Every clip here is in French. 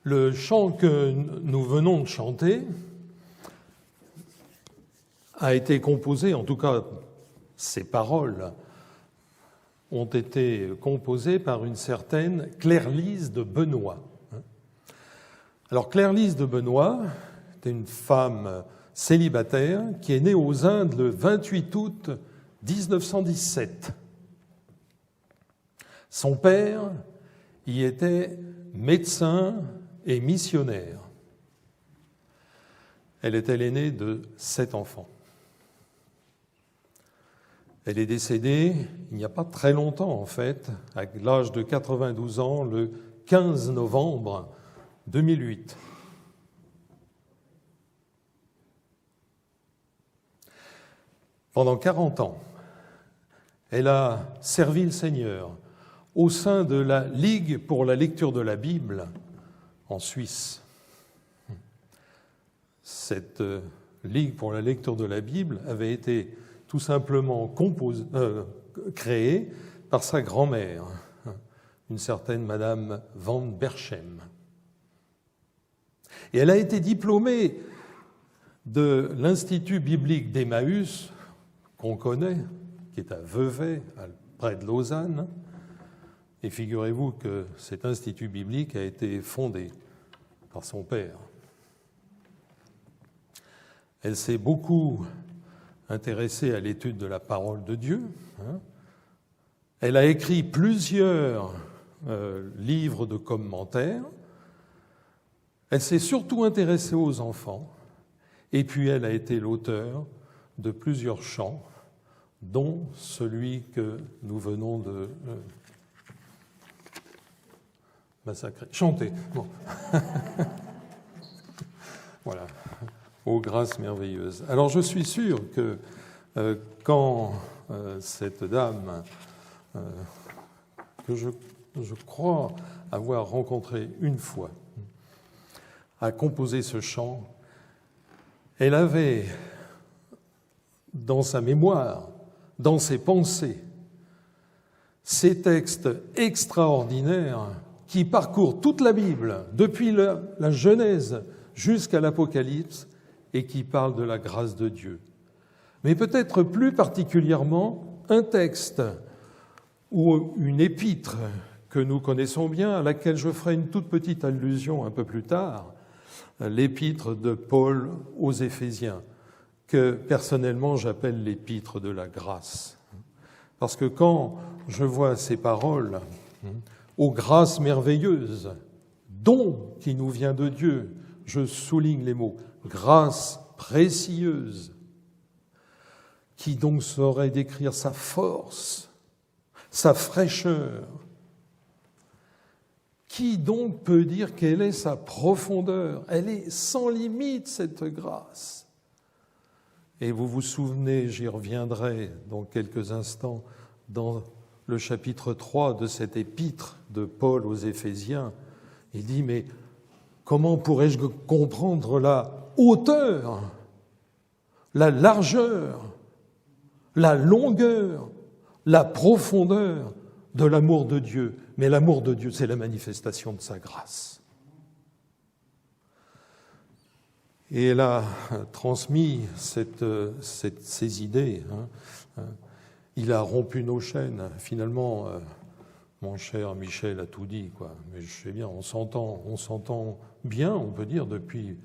Le chant que nous venons de chanter a été composé, en tout cas ces paroles ont été composées par une certaine Claire-Lise de Benoît. Alors Claire-Lise de Benoît était une femme célibataire qui est née aux Indes le 28 août 1917. Son père y était médecin et missionnaire. Elle était l'aînée de 7 enfants. Elle est décédée il n'y a pas très longtemps, en fait, à l'âge de 92 ans, le 15 novembre 2008. Pendant 40 ans, elle a servi le Seigneur au sein de la Ligue pour la lecture de la Bible en Suisse. Cette Ligue pour la lecture de la Bible avait été tout simplement créée par sa grand-mère, une certaine Madame Van Berchem. Et elle a été diplômée de l'Institut biblique d'Emmaüs, qu'on connaît, qui est à Vevey, près de Lausanne. Et figurez-vous que cet institut biblique a été fondé par son père. Elle s'est beaucoup intéressée à l'étude de la parole de Dieu. Elle a écrit plusieurs livres de commentaires. Elle s'est surtout intéressée aux enfants. Et puis elle a été l'auteur de plusieurs chants, dont celui que nous venons de massacrer. Chanter. Bon. Voilà. Ô grâce merveilleuse. Alors je suis sûr que quand cette dame, que je crois avoir rencontrée une fois, a composé ce chant, elle avait dans sa mémoire, dans ses pensées, ces textes extraordinaires qui parcourent toute la Bible, depuis la Genèse jusqu'à l'Apocalypse, et qui parlent de la grâce de Dieu. Mais peut-être plus particulièrement un texte ou une épître que nous connaissons bien, à laquelle je ferai une toute petite allusion un peu plus tard, l'épître de Paul aux Éphésiens, que personnellement j'appelle l'épître de la grâce. Parce que quand je vois ces paroles, ô grâce merveilleuse, don qui nous vient de Dieu, je souligne les mots, grâce précieuse, qui donc saurait décrire sa force, sa fraîcheur. Qui donc peut dire quelle est sa profondeur? Elle est sans limite, cette grâce. Et vous vous souvenez, j'y reviendrai dans quelques instants, dans le chapitre 3 de cette épître de Paul aux Éphésiens, il dit, mais comment pourrais-je comprendre la hauteur, la largeur, la longueur, la profondeur de l'amour de Dieu? Mais l'amour de Dieu, c'est la manifestation de sa grâce. Et elle a transmis ces idées. Il a rompu nos chaînes. Finalement, mon cher Michel a tout dit, quoi. Mais je sais bien, on s'entend bien, on peut dire, depuis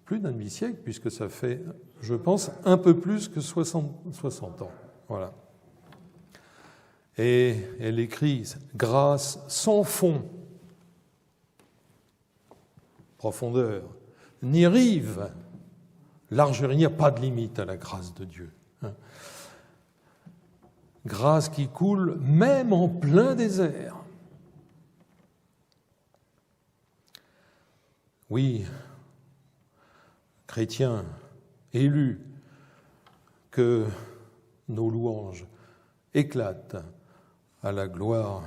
plus d'un demi-siècle, puisque ça fait, je pense, un peu plus que 60 ans. Voilà. Et elle écrit « grâce sans fond, profondeur, ni rive, largeur, il n'y a pas de limite à la grâce de Dieu. » Grâce qui coule même en plein désert. Oui, chrétiens, élus, que nos louanges éclatent à la gloire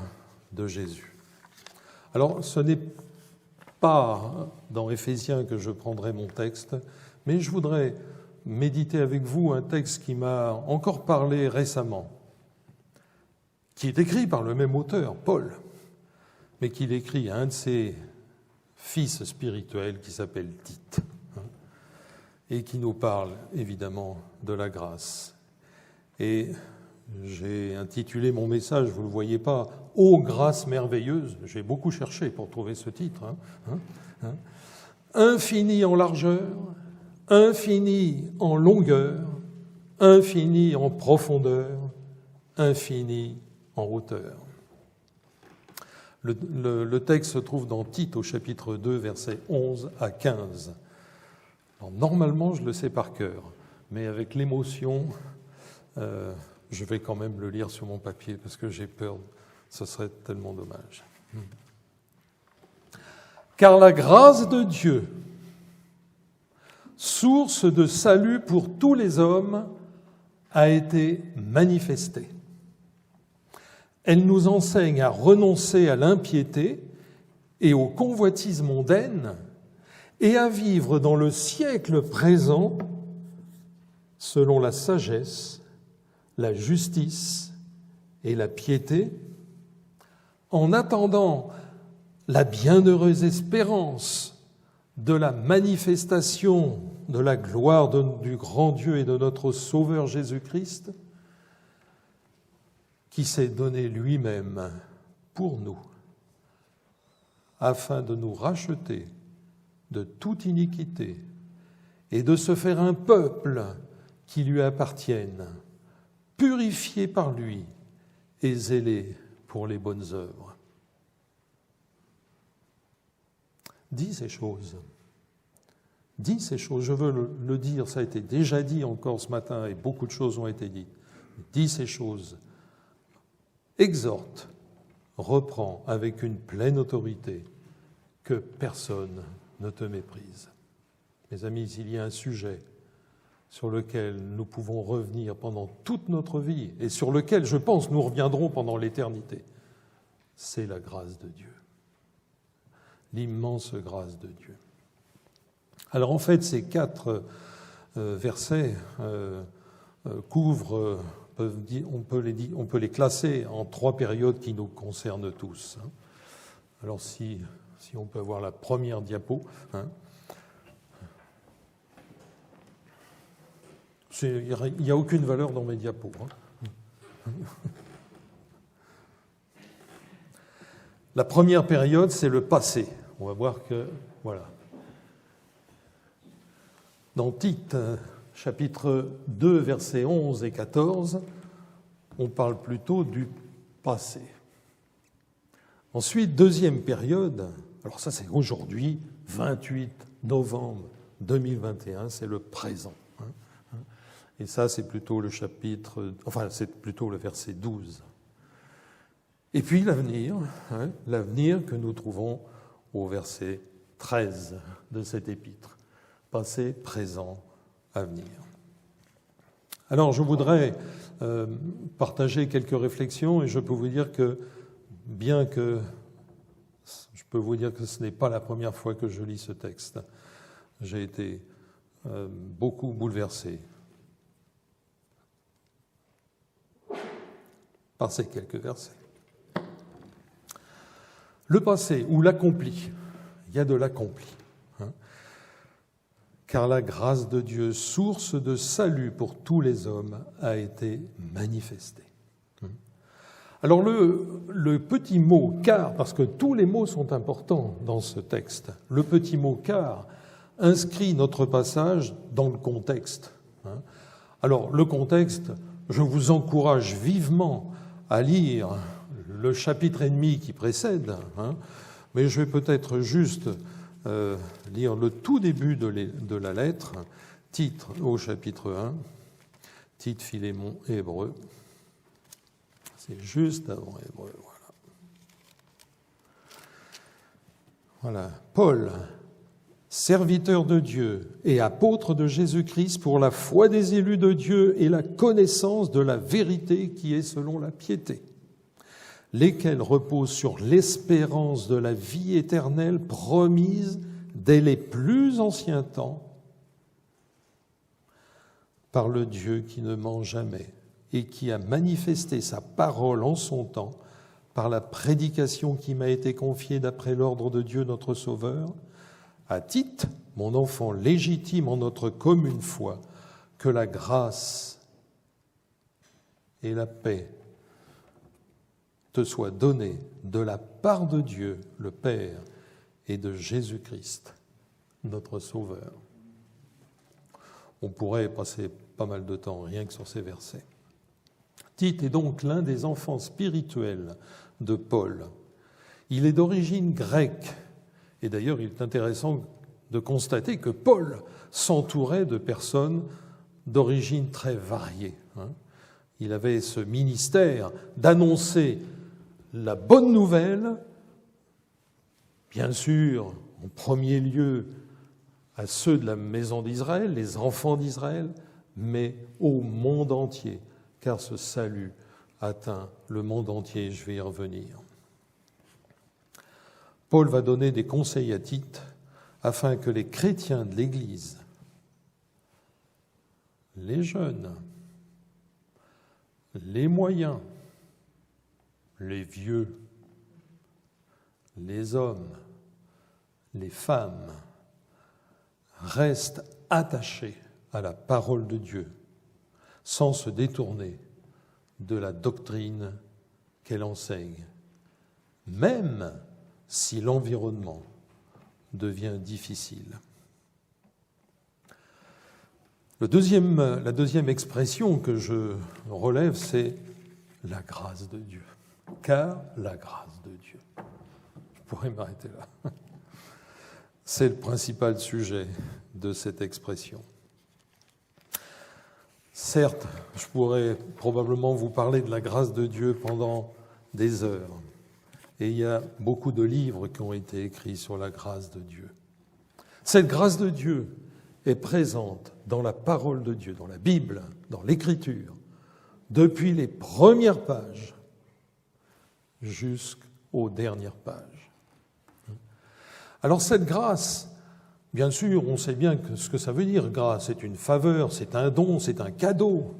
de Jésus. Alors, ce n'est pas dans Éphésiens que je prendrai mon texte, mais je voudrais méditer avec vous un texte qui m'a encore parlé récemment, qui est écrit par le même auteur, Paul, mais qu'il écrit à un de ses fils spirituel qui s'appelle Tite, et qui nous parle évidemment de la grâce. Et j'ai intitulé mon message, vous ne le voyez pas, « Ô grâce merveilleuse ». J'ai beaucoup cherché pour trouver ce titre. Infini en largeur, infini en longueur, infini en profondeur, infini en hauteur. Le texte se trouve dans Tite au chapitre 2, versets 11 à 15. Alors, normalement, je le sais par cœur, mais avec l'émotion, je vais quand même le lire sur mon papier parce que j'ai peur, ce serait tellement dommage. Car la grâce de Dieu, source de salut pour tous les hommes, a été manifestée. Elle nous enseigne à renoncer à l'impiété et aux convoitises mondaines et à vivre dans le siècle présent selon la sagesse, la justice et la piété, en attendant la bienheureuse espérance de la manifestation de la gloire du grand Dieu et de notre Sauveur Jésus-Christ, qui s'est donné lui-même pour nous, afin de nous racheter de toute iniquité et de se faire un peuple qui lui appartienne, purifié par lui et zélé pour les bonnes œuvres. Dis ces choses. Dis ces choses. Je veux le dire, ça a été déjà dit encore ce matin et beaucoup de choses ont été dites. Dis ces choses. Exhorte, reprends avec une pleine autorité, que personne ne te méprise. Mes amis, il y a un sujet sur lequel nous pouvons revenir pendant toute notre vie et sur lequel, je pense, nous reviendrons pendant l'éternité. C'est la grâce de Dieu, l'immense grâce de Dieu. Alors en fait, ces 4 versets couvrent... On peut les classer en 3 périodes qui nous concernent tous. Alors si on peut avoir la première diapo. Il n'y a aucune valeur dans mes diapos. La première période, c'est le passé. On va voir que... Voilà. Dans Tite... chapitre 2, versets 11 et 14, on parle plutôt du passé. Ensuite, deuxième période, alors ça c'est aujourd'hui, 28 novembre 2021, c'est le présent. Et ça c'est plutôt le chapitre, enfin c'est plutôt le verset 12. Et puis l'avenir, l'avenir que nous trouvons au verset 13 de cet épître. Passé, présent, avenir. Alors, je voudrais partager quelques réflexions et je peux vous dire que, bien que je peux vous dire que ce n'est pas la première fois que je lis ce texte, j'ai été beaucoup bouleversé par ces quelques versets. Le passé ou l'accompli, il y a de l'accompli. Car la grâce de Dieu, source de salut pour tous les hommes, a été manifestée. Alors le petit mot « car », parce que tous les mots sont importants dans ce texte, le petit mot « car » inscrit notre passage dans le contexte. Alors le contexte, je vous encourage vivement à lire le chapitre et demi qui précède, mais je vais peut-être juste... lire le tout début de la lettre, titre au chapitre 1, Tite, Philémon, Hébreux. C'est juste avant Hébreux, voilà. Voilà. Paul, serviteur de Dieu et apôtre de Jésus-Christ pour la foi des élus de Dieu et la connaissance de la vérité qui est selon la piété, lesquels reposent sur l'espérance de la vie éternelle promise dès les plus anciens temps par le Dieu qui ne ment jamais et qui a manifesté sa parole en son temps par la prédication qui m'a été confiée d'après l'ordre de Dieu notre Sauveur, à Tite, mon enfant légitime en notre commune foi, que la grâce et la paix te soient données de la part de Dieu, le Père, et de Jésus-Christ, notre Sauveur. On pourrait passer pas mal de temps rien que sur ces versets. Tite est donc l'un des enfants spirituels de Paul. Il est d'origine grecque. Et d'ailleurs, il est intéressant de constater que Paul s'entourait de personnes d'origine très variée. Il avait ce ministère d'annoncer la bonne nouvelle, bien sûr, en premier lieu à ceux de la maison d'Israël, les enfants d'Israël, mais au monde entier, car ce salut atteint le monde entier, je vais y revenir. Paul va donner des conseils à Tite afin que les chrétiens de l'Église, les jeunes, les moyens, les vieux, les hommes, les femmes, restent attachés à la parole de Dieu, sans se détourner de la doctrine qu'elle enseigne, même si l'environnement devient difficile. La deuxième expression que je relève, c'est la grâce de Dieu. Car la grâce de Dieu. Je pourrais m'arrêter là. C'est le principal sujet de cette expression. Certes, je pourrais probablement vous parler de la grâce de Dieu pendant des heures. Et il y a beaucoup de livres qui ont été écrits sur la grâce de Dieu. Cette grâce de Dieu est présente dans la parole de Dieu, dans la Bible, dans l'Écriture, depuis les premières pages jusqu'aux dernières pages. Alors cette grâce, bien sûr, on sait bien ce que ça veut dire. Grâce, c'est une faveur, c'est un don, c'est un cadeau.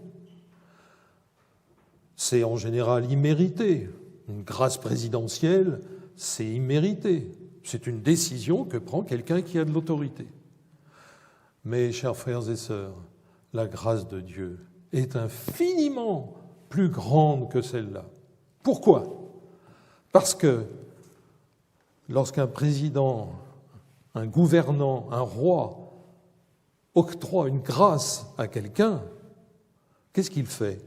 C'est en général immérité. Une grâce présidentielle, c'est immérité. C'est une décision que prend quelqu'un qui a de l'autorité. Mais, chers frères et sœurs, la grâce de Dieu est infiniment plus grande que celle-là. Pourquoi ? Parce que lorsqu'un président, un gouvernant, un roi octroie une grâce à quelqu'un, qu'est-ce qu'il fait ?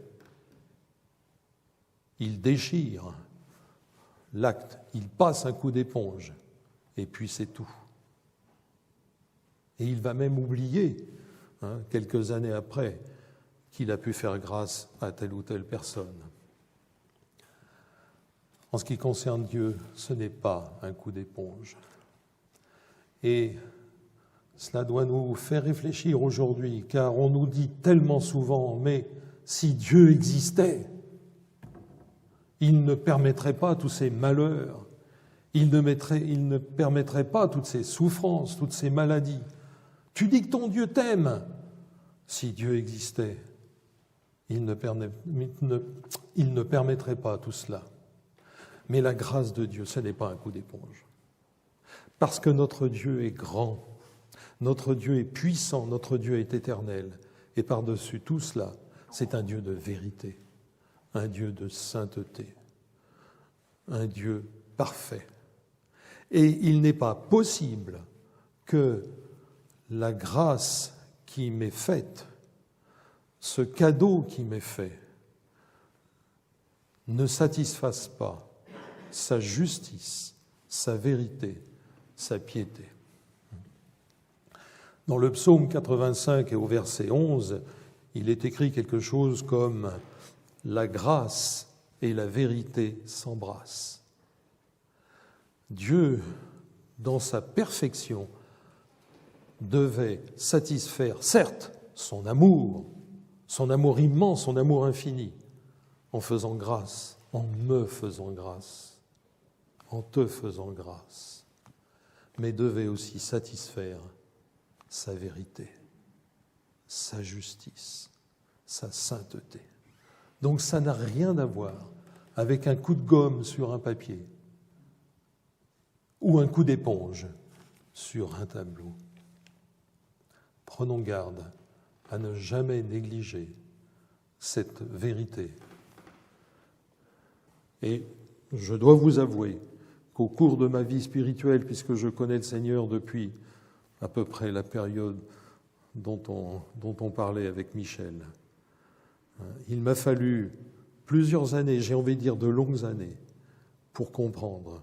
Il déchire l'acte, il passe un coup d'éponge, et puis c'est tout. Et il va même oublier, quelques années après, qu'il a pu faire grâce à telle ou telle personne. En ce qui concerne Dieu, ce n'est pas un coup d'éponge. Et cela doit nous faire réfléchir aujourd'hui, car on nous dit tellement souvent, mais si Dieu existait, il ne permettrait pas tous ces malheurs, il ne permettrait pas toutes ces souffrances, toutes ces maladies. Tu dis que ton Dieu t'aime. Si Dieu existait, il ne permettrait pas tout cela. Mais la grâce de Dieu, ce n'est pas un coup d'éponge. Parce que notre Dieu est grand, notre Dieu est puissant, notre Dieu est éternel. Et par-dessus tout cela, c'est un Dieu de vérité, un Dieu de sainteté, un Dieu parfait. Et il n'est pas possible que la grâce qui m'est faite, ce cadeau qui m'est fait, ne satisfasse pas sa justice, sa vérité, sa piété. Dans le psaume 85 et au verset 11, il est écrit quelque chose comme « La grâce et la vérité s'embrassent ». Dieu, dans sa perfection, devait satisfaire, certes, son amour immense, son amour infini, en faisant grâce, en me faisant grâce, en te faisant grâce, mais devait aussi satisfaire sa vérité, sa justice, sa sainteté. Donc ça n'a rien à voir avec un coup de gomme sur un papier ou un coup d'éponge sur un tableau. Prenons garde à ne jamais négliger cette vérité. Et je dois vous avouer qu'au cours de ma vie spirituelle, puisque je connais le Seigneur depuis à peu près la période dont on parlait avec Michel, il m'a fallu plusieurs années, j'ai envie de dire de longues années, pour comprendre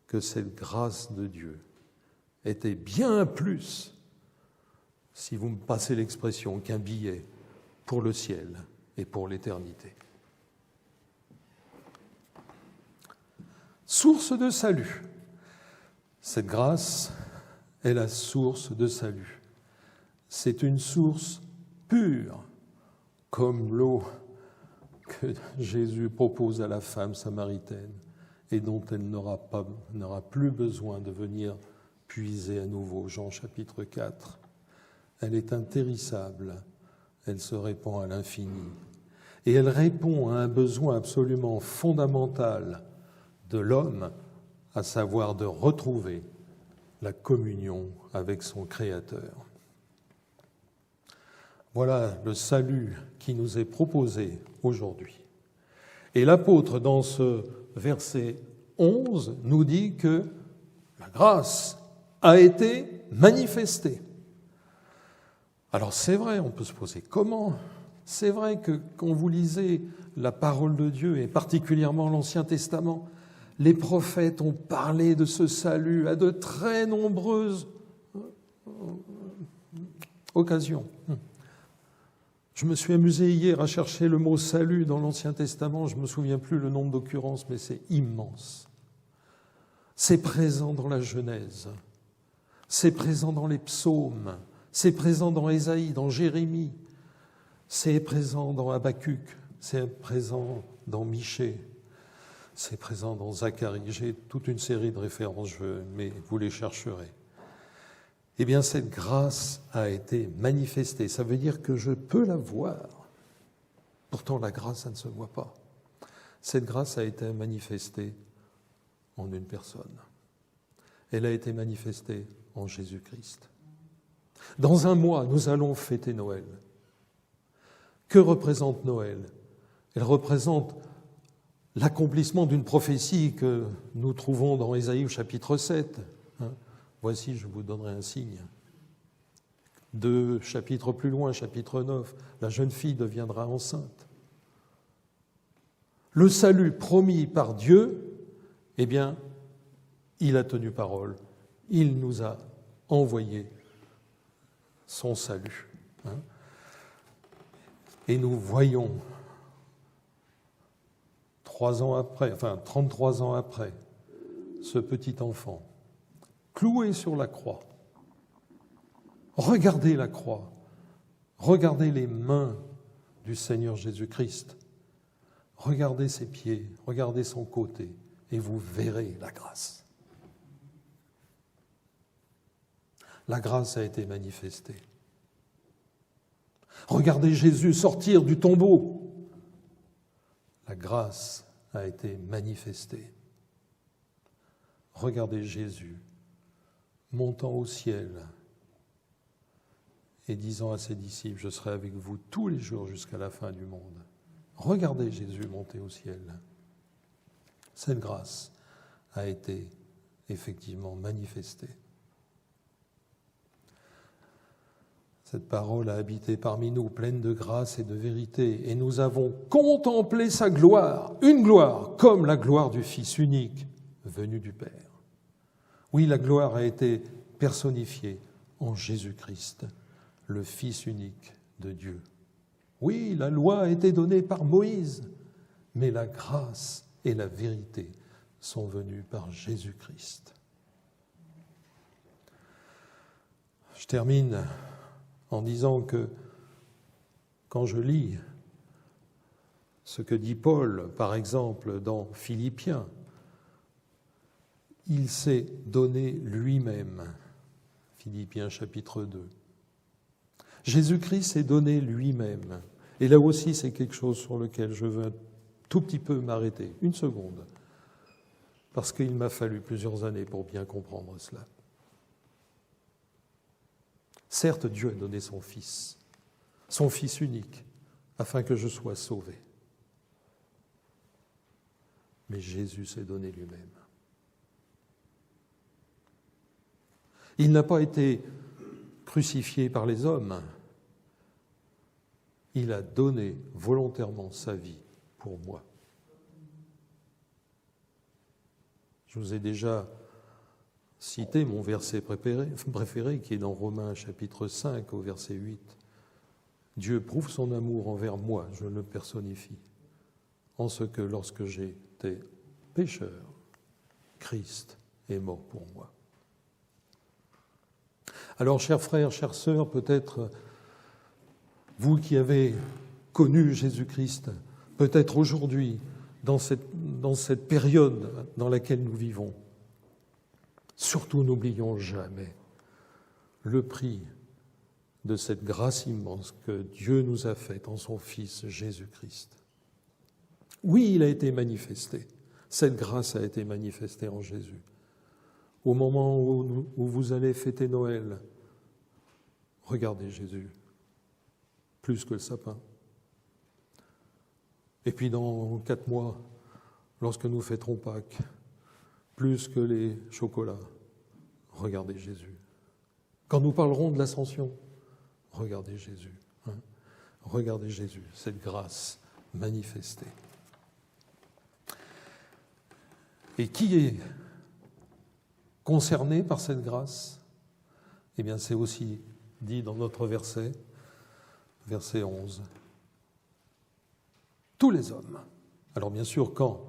que cette grâce de Dieu était bien plus, si vous me passez l'expression, qu'un billet pour le ciel et pour l'éternité. Source de salut. Cette grâce est la source de salut. C'est une source pure, comme l'eau que Jésus propose à la femme samaritaine et dont elle n'aura plus besoin de venir puiser à nouveau. Jean chapitre 4. Elle est intérissable, elle se répand à l'infini. Et elle répond à un besoin absolument fondamental de l'homme, à savoir de retrouver la communion avec son Créateur. Voilà le salut qui nous est proposé aujourd'hui. Et l'apôtre, dans ce verset 11, nous dit que la grâce a été manifestée. Alors c'est vrai, on peut se poser comment ? C'est vrai que quand vous lisez la parole de Dieu, et particulièrement l'Ancien Testament, les prophètes ont parlé de ce salut à de très nombreuses occasions. Je me suis amusé hier à chercher le mot « salut » dans l'Ancien Testament. Je ne me souviens plus le nombre d'occurrences, mais c'est immense. C'est présent dans la Genèse. C'est présent dans les psaumes. C'est présent dans Ésaïe, dans Jérémie. C'est présent dans Habacuc. C'est présent dans Michée. C'est présent dans Zacharie. J'ai toute une série de références, mais vous les chercherez. Eh bien, cette grâce a été manifestée. Ça veut dire que je peux la voir. Pourtant, la grâce, ça ne se voit pas. Cette grâce a été manifestée en une personne. Elle a été manifestée en Jésus-Christ. Dans un mois, nous allons fêter Noël. Que représente Noël ? Elle représente l'accomplissement d'une prophétie que nous trouvons dans Ésaïe au chapitre 7. Voici, je vous donnerai un signe. 2 chapitres plus loin, chapitre 9, la jeune fille deviendra enceinte. Le salut promis par Dieu, eh bien, il a tenu parole. Il nous a envoyé son salut. Et nous voyons, 33 ans après, ce petit enfant cloué sur la croix. Regardez la croix, regardez les mains du Seigneur Jésus-Christ, regardez ses pieds, regardez son côté, et vous verrez la grâce. La grâce a été manifestée. Regardez Jésus sortir du tombeau. La grâce a été manifestée. Regardez Jésus montant au ciel et disant à ses disciples, je serai avec vous tous les jours jusqu'à la fin du monde. Regardez Jésus monter au ciel. Cette grâce a été effectivement manifestée. Cette parole a habité parmi nous, pleine de grâce et de vérité, et nous avons contemplé sa gloire, une gloire comme la gloire du Fils unique venu du Père. Oui, la gloire a été personnifiée en Jésus-Christ, le Fils unique de Dieu. Oui, la loi a été donnée par Moïse, mais la grâce et la vérité sont venues par Jésus-Christ. Je termine en disant que quand je lis ce que dit Paul, par exemple, dans Philippiens, il s'est donné lui-même. Philippiens chapitre 2. Jésus-Christ s'est donné lui-même. Et là aussi, c'est quelque chose sur lequel je veux tout petit peu m'arrêter, une seconde, parce qu'il m'a fallu plusieurs années pour bien comprendre cela. Certes, Dieu a donné son Fils unique, afin que je sois sauvé. Mais Jésus s'est donné lui-même. Il n'a pas été crucifié par les hommes. Il a donné volontairement sa vie pour moi. Je vous ai déjà cité mon verset préféré qui est dans Romains chapitre 5 au verset 8. Dieu prouve son amour envers moi, je le personnifie, en ce que lorsque j'étais pécheur, Christ est mort pour moi. Alors, chers frères, chères sœurs, peut-être vous qui avez connu Jésus-Christ, peut-être aujourd'hui, dans cette période dans laquelle nous vivons, surtout n'oublions jamais le prix de cette grâce immense que Dieu nous a faite en son Fils Jésus-Christ. Oui, il a été manifesté. Cette grâce a été manifestée en Jésus. Au moment où vous allez fêter Noël, regardez Jésus, plus que le sapin. Et puis dans 4 mois, lorsque nous fêterons Pâques, plus que les chocolats, regardez Jésus. Quand nous parlerons de l'ascension, regardez Jésus. Regardez Jésus, cette grâce manifestée. Et qui est concerné par cette grâce? Eh bien, c'est aussi dit dans notre verset 11. Tous les hommes. Alors bien sûr, quand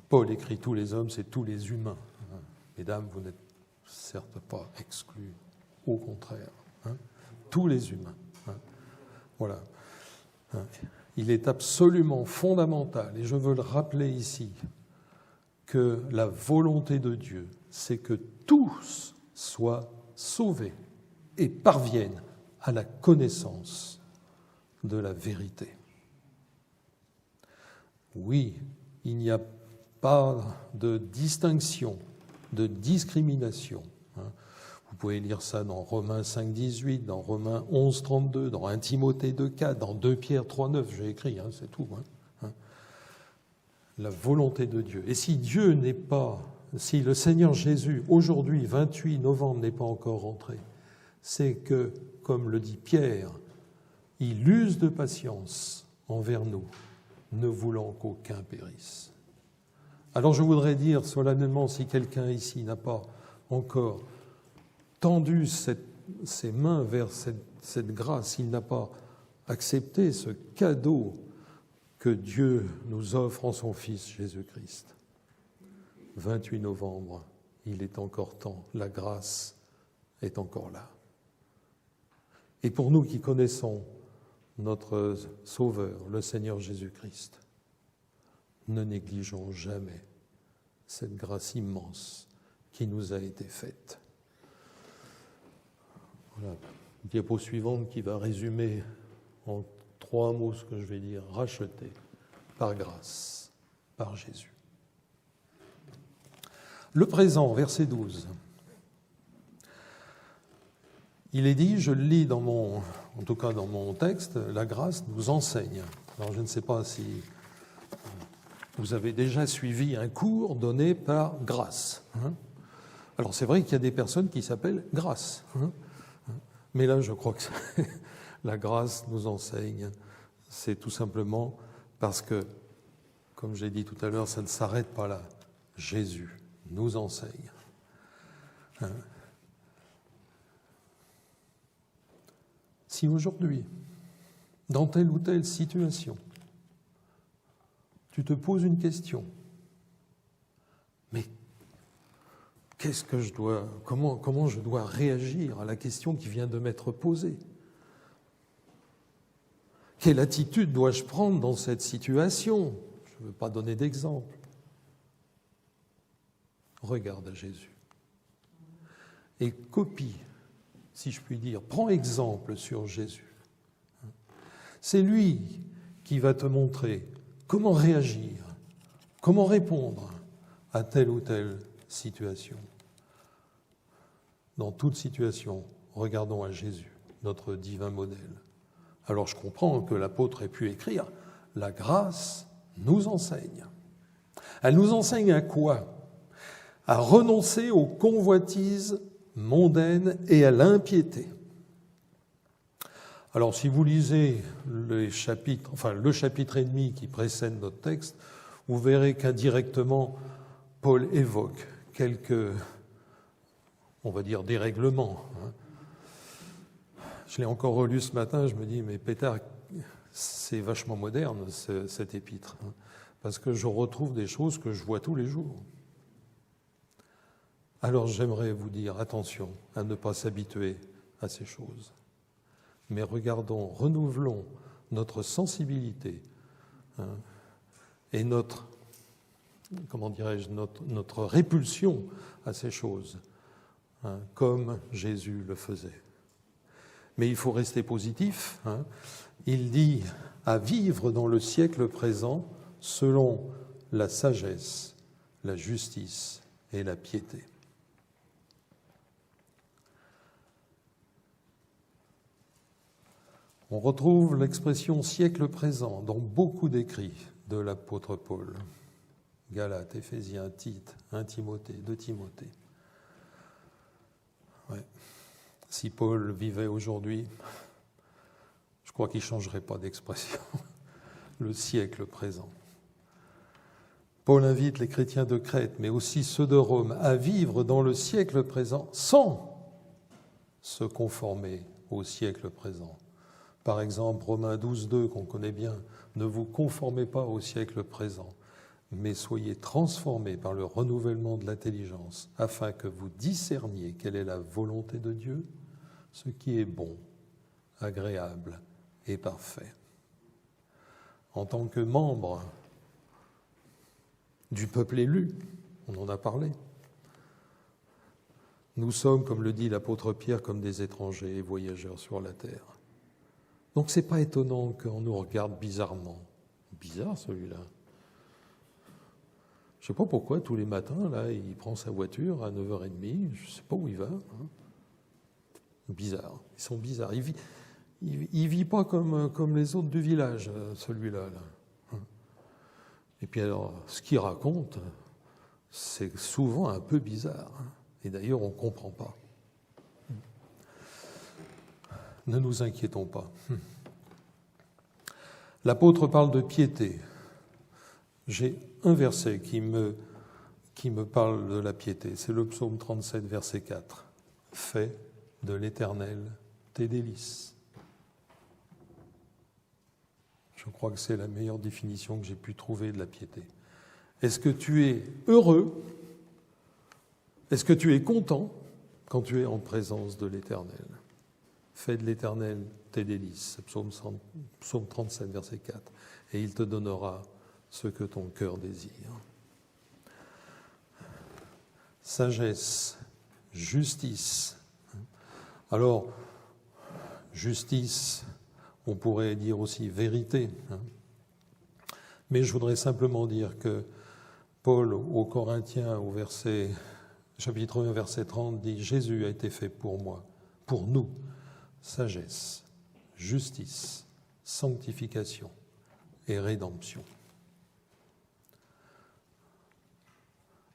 Paul écrit tous les hommes, c'est tous les humains. Mesdames, vous n'êtes certes pas exclus, au contraire. Tous les humains. Voilà. Il est absolument fondamental, et je veux le rappeler ici, que la volonté de Dieu, c'est que tous soient sauvés et parviennent à la connaissance de la vérité. Oui, il n'y a pas de distinction, de discrimination. Vous pouvez lire ça dans Romains 5, 18, dans Romains 11, 32, dans 1 Timothée 2, 4, dans 2 Pierre 3, 9, j'ai écrit, c'est tout. La volonté de Dieu. Et si Dieu n'est pas, si le Seigneur Jésus, aujourd'hui, 28 novembre, n'est pas encore rentré, c'est que, comme le dit Pierre, il use de patience envers nous, ne voulant qu'aucun périsse. Alors je voudrais dire solennellement, si quelqu'un ici n'a pas encore tendu ses mains vers cette grâce, s'il n'a pas accepté ce cadeau que Dieu nous offre en son Fils Jésus-Christ. 28 novembre, il est encore temps, la grâce est encore là. Et pour nous qui connaissons notre Sauveur, le Seigneur Jésus-Christ, ne négligeons jamais cette grâce immense qui nous a été faite. Voilà, diapo suivante qui va résumer en 3 mots ce que je vais dire, racheté par grâce, par Jésus. Le présent, verset 12. Il est dit, je le lis en tout cas dans mon texte, la grâce nous enseigne. Alors je ne sais pas si vous avez déjà suivi un cours donné par Grâce. Alors c'est vrai qu'il y a des personnes qui s'appellent Grâce. Mais là je crois que la grâce nous enseigne. C'est tout simplement parce que, comme j'ai dit tout à l'heure, ça ne s'arrête pas là. Jésus nous enseigne. Si aujourd'hui, dans telle ou telle situation, tu te poses une question, mais comment je dois réagir à la question qui vient de m'être posée? Quelle attitude dois-je prendre dans cette situation? Je ne veux pas donner d'exemple. Regarde à Jésus et copie, si je puis dire, prends exemple sur Jésus. C'est lui qui va te montrer comment réagir, comment répondre à telle ou telle situation. Dans toute situation, regardons à Jésus, notre divin modèle. Alors je comprends que l'apôtre ait pu écrire « La grâce nous enseigne ». Elle nous enseigne à quoi ? À renoncer aux convoitises mondaines et à l'impiété. Alors si vous lisez le chapitre et demi qui précède notre texte, vous verrez qu'indirectement, Paul évoque quelques, on va dire, dérèglements. Je l'ai encore relu ce matin, je me dis, mais Pétard, c'est vachement moderne cet épître, parce que je retrouve des choses que je vois tous les jours. Alors j'aimerais vous dire, attention à ne pas s'habituer à ces choses. Mais regardons, renouvelons notre sensibilité et notre répulsion à ces choses, comme Jésus le faisait. Mais il faut rester positif. Il dit à vivre dans le siècle présent selon la sagesse, la justice et la piété. On retrouve l'expression siècle présent dans beaucoup d'écrits de l'apôtre Paul. Galates, Éphésiens, Tite, 1 Timothée, 2 Timothée. Ouais. Si Paul vivait aujourd'hui, je crois qu'il ne changerait pas d'expression. Le siècle présent. Paul invite les chrétiens de Crète, mais aussi ceux de Rome, à vivre dans le siècle présent sans se conformer au siècle présent. Par exemple, Romains 12, 2, qu'on connaît bien, ne vous conformez pas au siècle présent, mais soyez transformés par le renouvellement de l'intelligence, afin que vous discerniez quelle est la volonté de Dieu, ce qui est bon, agréable et parfait. En tant que membre du peuple élu, on en a parlé, nous sommes, comme le dit l'apôtre Pierre, comme des étrangers et voyageurs sur la terre. Donc c'est pas étonnant qu'on nous regarde bizarrement. Bizarre celui-là. Je sais pas pourquoi tous les matins, là, il prend sa voiture à 9h30, je sais pas où il va. Bizarre, ils sont bizarres. Il vit pas comme les autres du village, celui-là. Là. Et puis alors, ce qu'il raconte, c'est souvent un peu bizarre. Et d'ailleurs, on ne comprend pas. Ne nous inquiétons pas. L'apôtre parle de piété. J'ai un verset qui me parle de la piété. C'est le psaume 37, verset 4. « Fais de l'Éternel tes délices. » Je crois que c'est la meilleure définition que j'ai pu trouver de la piété. Est-ce que tu es heureux? Est-ce que tu es content quand tu es en présence de l'Éternel? Fais de l'Éternel tes délices, psaume 37, verset 4, et il te donnera ce que ton cœur désire. Sagesse, justice. Alors, justice, on pourrait dire aussi vérité. Mais je voudrais simplement dire que Paul, aux Corinthiens, au chapitre 1, verset 30, dit « Jésus a été fait pour moi, pour nous, sagesse, justice, sanctification et rédemption. »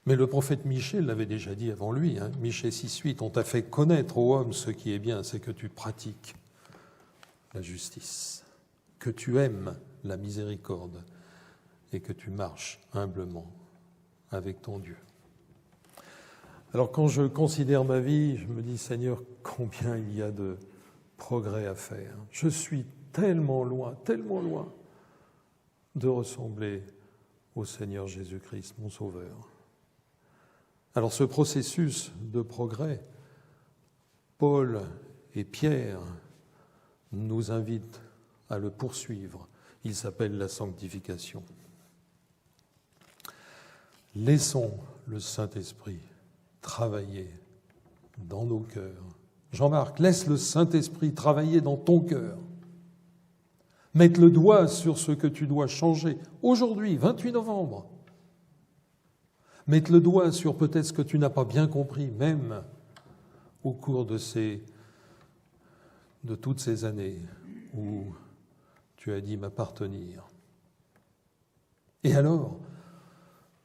Mais le prophète Michée l'avait déjà dit avant lui, Michée 6,8, « On t'a fait connaître, ô homme, ce qui est bien, c'est que tu pratiques la justice, que tu aimes la miséricorde et que tu marches humblement avec ton Dieu. » Alors quand je considère ma vie, je me dis, Seigneur, combien il y a de progrès à faire. Je suis tellement loin de ressembler au Seigneur Jésus-Christ, mon Sauveur. Alors ce processus de progrès, Paul et Pierre nous invitent à le poursuivre. Il s'appelle la sanctification. Laissons le Saint-Esprit travailler dans nos cœurs. Jean-Marc, laisse le Saint-Esprit travailler dans ton cœur. Mettre le doigt sur ce que tu dois changer aujourd'hui, 28 novembre. Mettre le doigt sur peut-être ce que tu n'as pas bien compris, même au cours de toutes ces années où tu as dit m'appartenir. Et alors,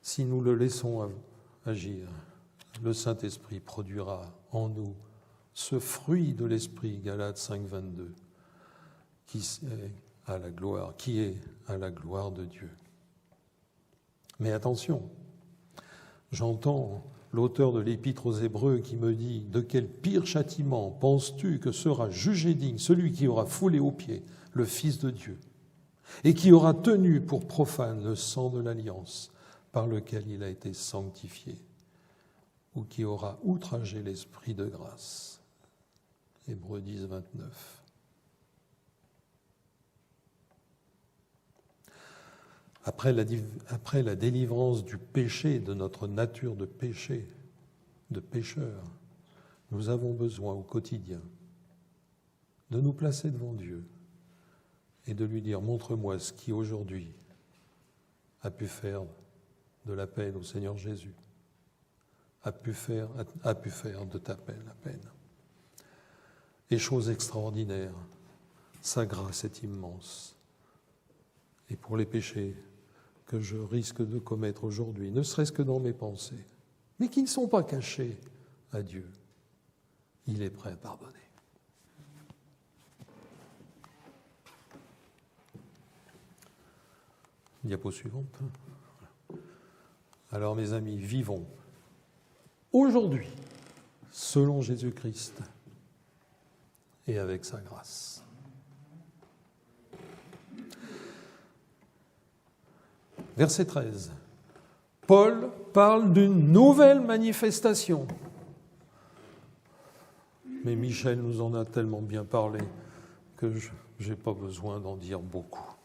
si nous le laissons agir, le Saint-Esprit produira en nous ce fruit de l'Esprit, Galates 5,22, qui est à la gloire de Dieu. Mais attention, j'entends l'auteur de l'Épître aux Hébreux qui me dit « De quel pire châtiment penses-tu que sera jugé digne celui qui aura foulé aux pieds le Fils de Dieu et qui aura tenu pour profane le sang de l'alliance par lequel il a été sanctifié ou qui aura outragé l'Esprit de grâce ?» Hébreux 10, 29. Après la délivrance du péché, de notre nature de péché, de pécheur, nous avons besoin au quotidien de nous placer devant Dieu et de lui dire « Montre-moi ce qui aujourd'hui a pu faire de la peine au Seigneur Jésus, a pu faire de ta peine la peine. » Et chose extraordinaire, sa grâce est immense. Et pour les péchés que je risque de commettre aujourd'hui, ne serait-ce que dans mes pensées, mais qui ne sont pas cachés à Dieu, il est prêt à pardonner. Diapo suivante. Alors mes amis, vivons aujourd'hui selon Jésus-Christ et avec sa grâce. Verset 13. Paul parle d'une nouvelle manifestation. Mais Michel nous en a tellement bien parlé que je n'ai pas besoin d'en dire beaucoup.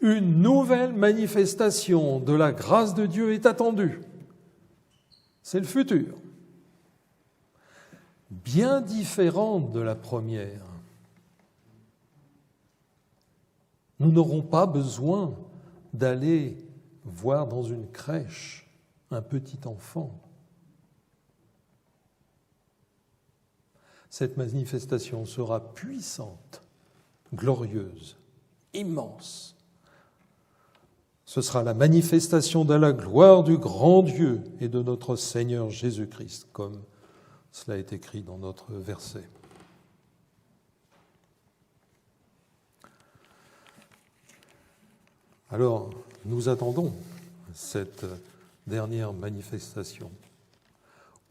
Une nouvelle manifestation de la grâce de Dieu est attendue. C'est le futur. Bien différente de la première. Nous n'aurons pas besoin d'aller voir dans une crèche un petit enfant. Cette manifestation sera puissante, glorieuse, immense. Ce sera la manifestation de la gloire du grand Dieu et de notre Seigneur Jésus-Christ, comme cela est écrit dans notre verset. Alors, nous attendons cette dernière manifestation,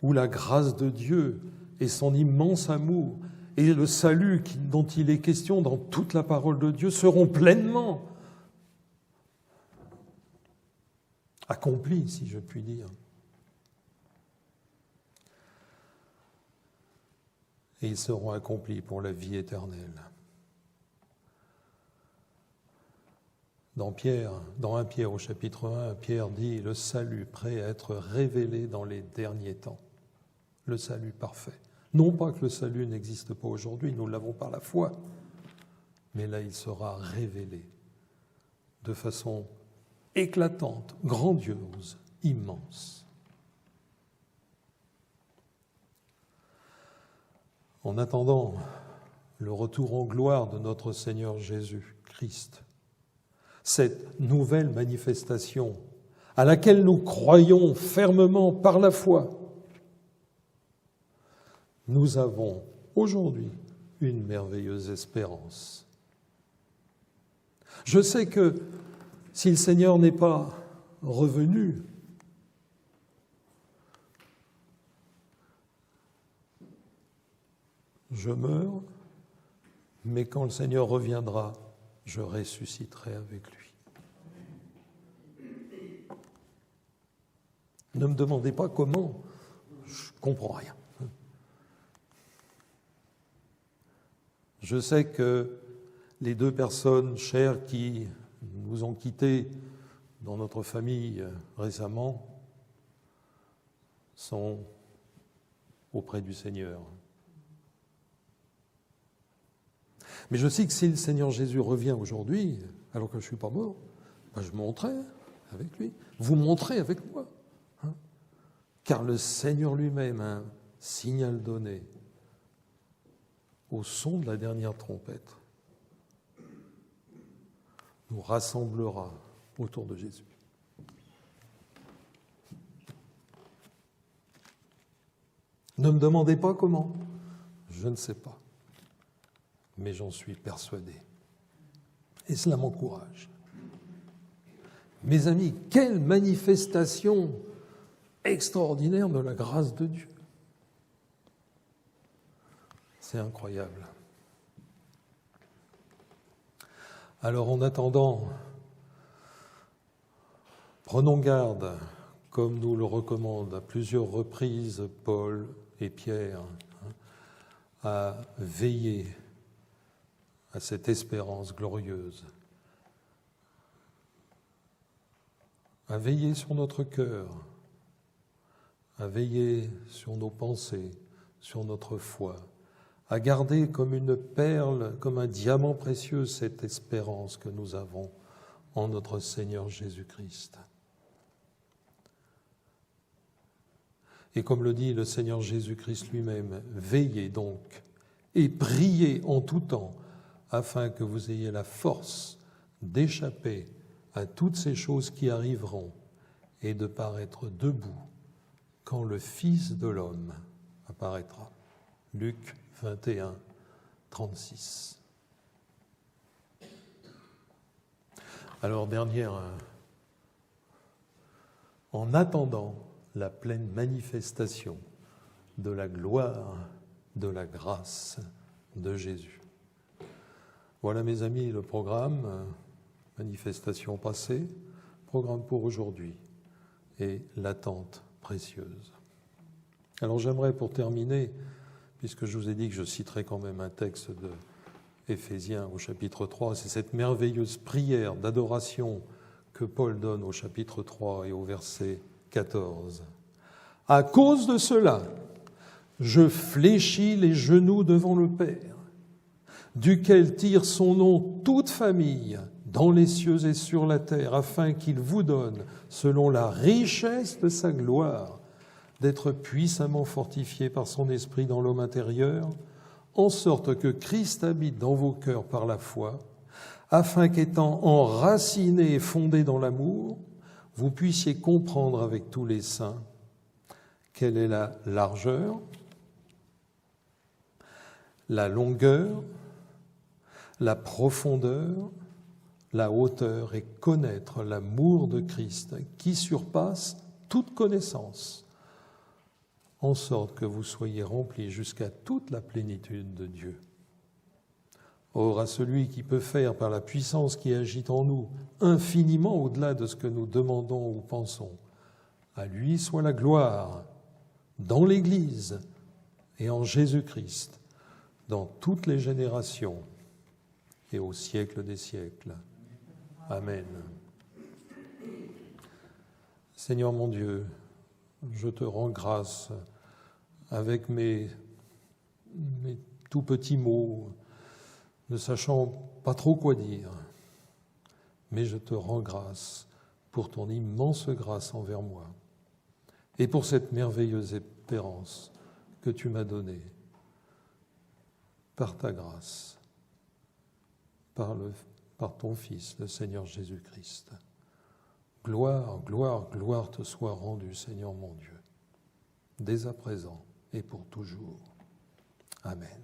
où la grâce de Dieu et son immense amour et le salut dont il est question dans toute la parole de Dieu seront pleinement accomplis, si je puis dire. Et ils seront accomplis pour la vie éternelle. Dans 1 Pierre au chapitre 1, Pierre dit « Le salut prêt à être révélé dans les derniers temps. » Le salut parfait. Non pas que le salut n'existe pas aujourd'hui, nous l'avons par la foi, mais là il sera révélé de façon éclatante, grandiose, immense. En attendant le retour en gloire de notre Seigneur Jésus-Christ, cette nouvelle manifestation à laquelle nous croyons fermement par la foi, nous avons aujourd'hui une merveilleuse espérance. Je sais que si le Seigneur n'est pas revenu, je meurs, mais quand le Seigneur reviendra, je ressusciterai avec lui. Ne me demandez pas comment, je ne comprends rien. Je sais que les deux personnes chères qui nous ont quittés dans notre famille récemment sont auprès du Seigneur. Mais je sais que si le Seigneur Jésus revient aujourd'hui, alors que je ne suis pas mort, je monterai avec lui. Vous monterez avec moi. Hein, car le Seigneur lui-même a un signal donné au son de la dernière trompette, nous rassemblera autour de Jésus. Ne me demandez pas comment, je ne sais pas, mais j'en suis persuadé. Et cela m'encourage. Mes amis, quelle manifestation extraordinaire de la grâce de Dieu. C'est incroyable. Alors en attendant, prenons garde, comme nous le recommandent à plusieurs reprises Paul et Pierre, à veiller à cette espérance glorieuse, à veiller sur notre cœur, à veiller sur nos pensées, sur notre foi, à garder comme une perle, comme un diamant précieux cette espérance que nous avons en notre Seigneur Jésus-Christ. Et comme le dit le Seigneur Jésus-Christ lui-même, veillez donc et priez en tout temps afin que vous ayez la force d'échapper à toutes ces choses qui arriveront et de paraître debout quand le Fils de l'homme apparaîtra. Luc 21, 36. Alors, en attendant la pleine manifestation de la gloire, de la grâce de Jésus. Voilà, mes amis, le programme, manifestation passée, programme pour aujourd'hui et l'attente précieuse. Alors, j'aimerais, pour terminer, puisque je vous ai dit que je citerai quand même un texte de Éphésiens au chapitre 3, c'est cette merveilleuse prière d'adoration que Paul donne au chapitre 3 et au verset 14. « À cause de cela, je fléchis les genoux devant le Père, duquel tire son nom toute famille dans les cieux et sur la terre, afin qu'il vous donne, selon la richesse de sa gloire, d'être puissamment fortifié par son esprit dans l'homme intérieur, en sorte que Christ habite dans vos cœurs par la foi, afin qu'étant enracinés et fondés dans l'amour, vous puissiez comprendre avec tous les saints quelle est la largeur, la longueur, la profondeur, la hauteur, et connaître l'amour de Christ qui surpasse toute connaissance, en sorte que vous soyez remplis jusqu'à toute la plénitude de Dieu. Or, à celui qui peut faire, par la puissance qui agit en nous, infiniment au-delà de ce que nous demandons ou pensons, à lui soit la gloire dans l'Église et en Jésus-Christ, dans toutes les générations et au siècle des siècles. Amen. Seigneur mon Dieu, je te rends grâce avec mes tout petits mots, ne sachant pas trop quoi dire, mais je te rends grâce pour ton immense grâce envers moi et pour cette merveilleuse espérance que tu m'as donnée par ta grâce, par ton Fils, le Seigneur Jésus-Christ. Gloire, gloire, gloire te soit rendue, Seigneur mon Dieu, dès à présent et pour toujours. Amen.